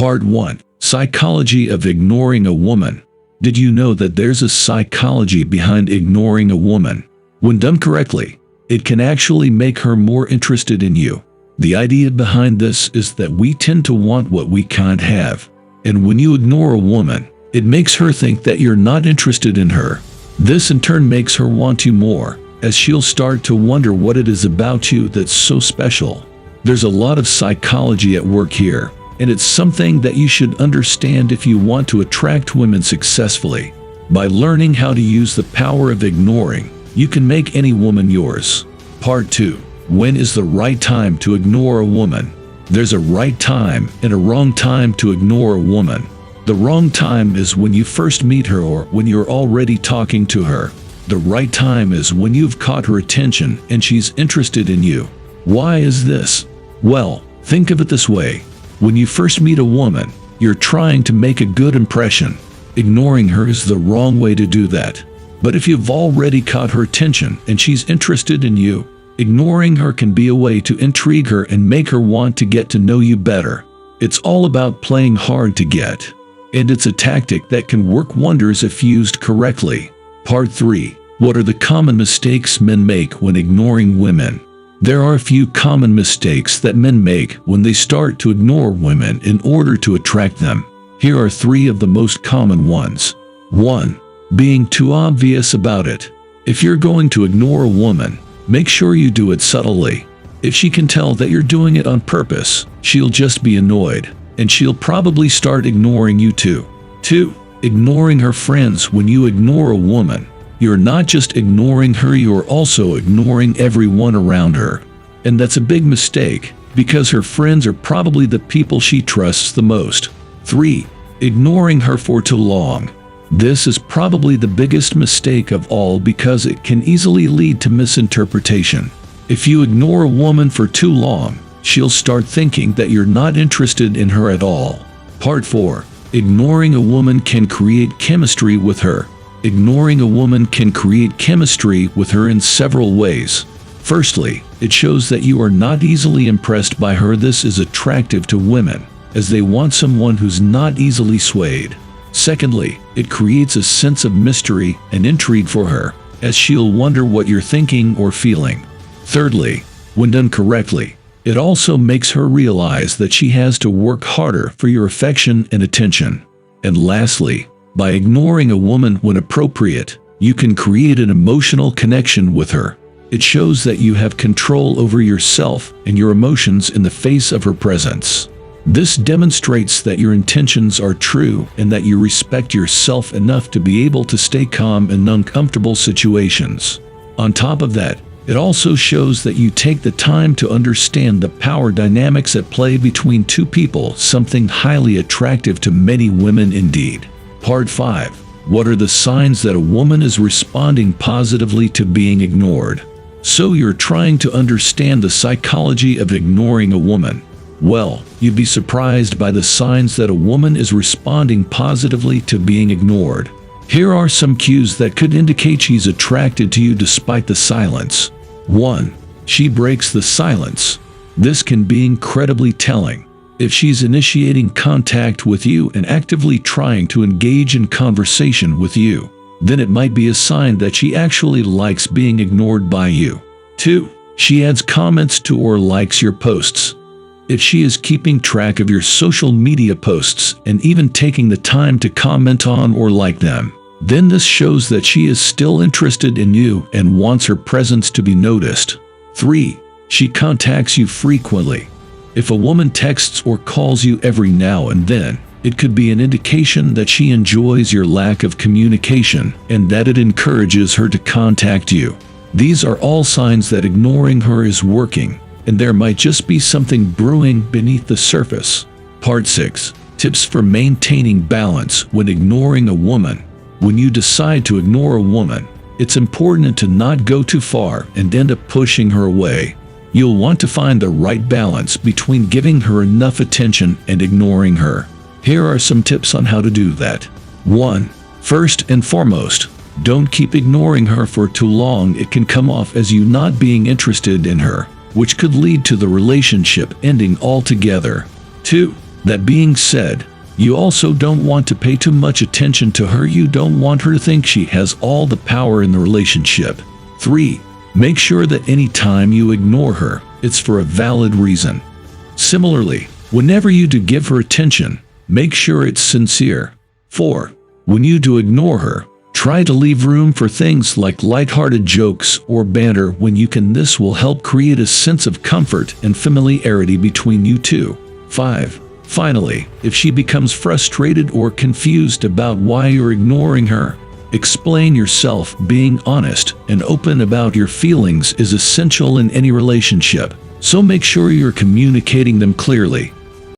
Part 1. Psychology of ignoring a woman. Did you know that there's a psychology behind ignoring a woman? When done correctly, it can actually make her more interested in you. The idea behind this is that we tend to want what we can't have. And when you ignore a woman, it makes her think that you're not interested in her. This in turn makes her want you more, as she'll start to wonder what it is about you that's so special. There's a lot of psychology at work here, and it's something that you should understand if you want to attract women successfully. By learning how to use the power of ignoring, you can make any woman yours. Part 2. When is the right time to ignore a woman? There's a right time and a wrong time to ignore a woman. The wrong time is when you first meet her or when you're already talking to her. The right time is when you've caught her attention and she's interested in you. Why is this? Well, think of it this way. When you first meet a woman, you're trying to make a good impression. Ignoring her is the wrong way to do that. But if you've already caught her attention and she's interested in you, ignoring her can be a way to intrigue her and make her want to get to know you better. It's all about playing hard to get. And it's a tactic that can work wonders if used correctly. Part 3. What are the common mistakes men make when ignoring women? There are a few common mistakes that men make when they start to ignore women in order to attract them. Here are 3 of the most common ones. 1. Being too obvious about it. If you're going to ignore a woman, make sure you do it subtly. If she can tell that you're doing it on purpose, she'll just be annoyed, and she'll probably start ignoring you too. 2. Ignoring her friends. When you ignore a woman, you're not just ignoring her, you're also ignoring everyone around her. And that's a big mistake, because her friends are probably the people she trusts the most. 3. Ignoring her for too long. This is probably the biggest mistake of all because it can easily lead to misinterpretation. If you ignore a woman for too long, she'll start thinking that you're not interested in her at all. Part 4. Ignoring a woman can create chemistry with her. Ignoring a woman can create chemistry with her in several ways. Firstly, it shows that you are not easily impressed by her. This is attractive to women, as they want someone who's not easily swayed. Secondly, it creates a sense of mystery and intrigue for her, as she'll wonder what you're thinking or feeling. Thirdly, when done correctly, it also makes her realize that she has to work harder for your affection and attention. And lastly, by ignoring a woman when appropriate, you can create an emotional connection with her. It shows that you have control over yourself and your emotions in the face of her presence. This demonstrates that your intentions are true and that you respect yourself enough to be able to stay calm in uncomfortable situations. On top of that, it also shows that you take the time to understand the power dynamics at play between two people, something highly attractive to many women indeed. Part 5. What are the signs that a woman is responding positively to being ignored? So you're trying to understand the psychology of ignoring a woman. Well, you'd be surprised by the signs that a woman is responding positively to being ignored. Here are some cues that could indicate she's attracted to you despite the silence. 1. She breaks the silence. This can be incredibly telling. If she's initiating contact with you and actively trying to engage in conversation with you, then it might be a sign that she actually likes being ignored by you. 2. She adds comments to or likes your posts. If she is keeping track of your social media posts and even taking the time to comment on or like them, then this shows that she is still interested in you and wants her presence to be noticed. 3. She contacts you frequently. If a woman texts or calls you every now and then, it could be an indication that she enjoys your lack of communication and that it encourages her to contact you. These are all signs that ignoring her is working, and there might just be something brewing beneath the surface. Part 6. Tips for maintaining balance when ignoring a woman. When you decide to ignore a woman, it's important to not go too far and end up pushing her away. You'll want to find the right balance between giving her enough attention and ignoring her. Here are some tips on how to do that. 1. First and foremost, don't keep ignoring her for too long. It can come off as you not being interested in her, which could lead to the relationship ending altogether. 2. That being said, you also don't want to pay too much attention to her. You don't want her to think she has all the power in the relationship. 3. Make sure that any time you ignore her, it's for a valid reason. Similarly, whenever you do give her attention, make sure it's sincere. 4. When you do ignore her, try to leave room for things like lighthearted jokes or banter when you can. This will help create a sense of comfort and familiarity between you two. 5. Finally, if she becomes frustrated or confused about why you're ignoring her, explain yourself. Being honest and open about your feelings is essential in any relationship, so make sure you're communicating them clearly.